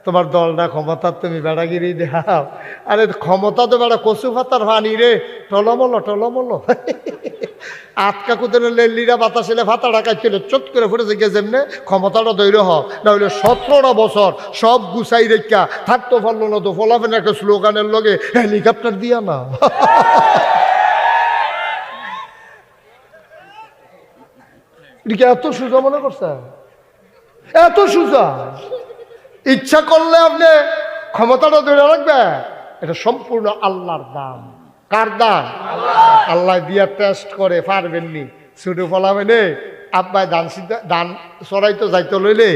তোমার দলটা ক্ষমতা, তুমি বেড়াগিরি দেখাও। আরে ক্ষমতা তো বেড়া কচু পাতার ভানি রে, টলমলো টলমলো। আটকা কুদের লেলিরা বাতাসেলে ভাতা ডাকাইছিল, চট করে ফুটেছে গিয়ে যেমনে ক্ষমতাটা দৈর্য হ না হইলে 17টা বছর সব গুছাই রেখা থাকতে পারলো না তো ফলাফেন একটা স্লোগানের লগে হেলিকপ্টার দিয়া না। এটা এত সোজা মনে করছে? এত সোজা? ইচ্ছা করলে আপনি ক্ষমতাটা ধরে রাখবে। এটা সম্পূর্ণ আল্লাহর দান। কার দান? আল্লাহ দিয়া টেস্ট করে পারবেননি। ছোট ফলাবেনে আব্বাই দান চড়াইতে যাইতে লইলে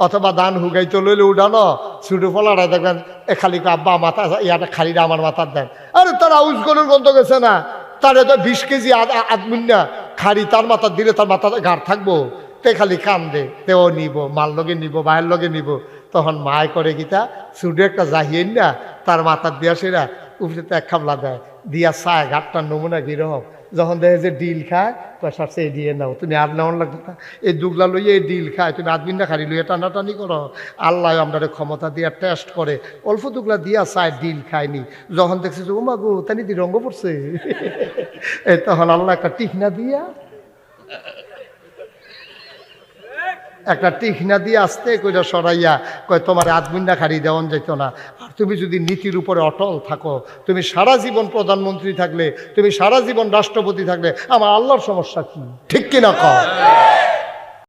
অথবা দান হুগাইতে লইলে উঠানো ছোট ফলাটা দেখবেন খালি আব্বা মাথা ইয়াটা খালিটা আমার মাথার দেন। আরে তারা উজগরের গন্ধ গেছে না, তার তো 20 কেজি আদমিনা খালি তার মাথা দিলে তার মাথা ঘাট থাকবো, তে খালি কান্দে, তেও নিব, মাল লগে নিব, ভাইয়ের লগে নিব। তখন মায় করে গীতা ছুটে একটা জাহিয়েন না তার মাথার দিয়া সেরা উপরে তো এক খাবলা দেয় দিয়া চায় ঘাটটার নমুনা গিরহ। যখন দেখে যে ডিল খায় পয়সা সে দিয়ে নাও, তুমি আর নেওয়ার লাগবে না, এই দুগলা লইয়ে এই ডিল খায়, তুমি আদমিন না খালি লইয়ে টানাটানি করো। আল্লাহ আমরা ক্ষমতা দিয়া টেস্ট করে অল্প দুগলা দিয়া চায়, ডিল খায়নি। যখন দেখছে যে উমা গো তানি দি রঙ্গ পড়ছে, এই তখন আল্লাহ একটা টিকনা দিয়া আসতে কইরা সরাইয়া কয় তোমার আদমিন্না খাড়ি দেওয়ান যেত না। আর তুমি যদি নীতির উপরে অটল থাকো, তুমি সারা জীবন প্রধানমন্ত্রী থাকলে, তুমি সারা জীবন রাষ্ট্রপতি থাকলে আমার আল্লাহর সমস্যা কি? ঠিক কিনা কও?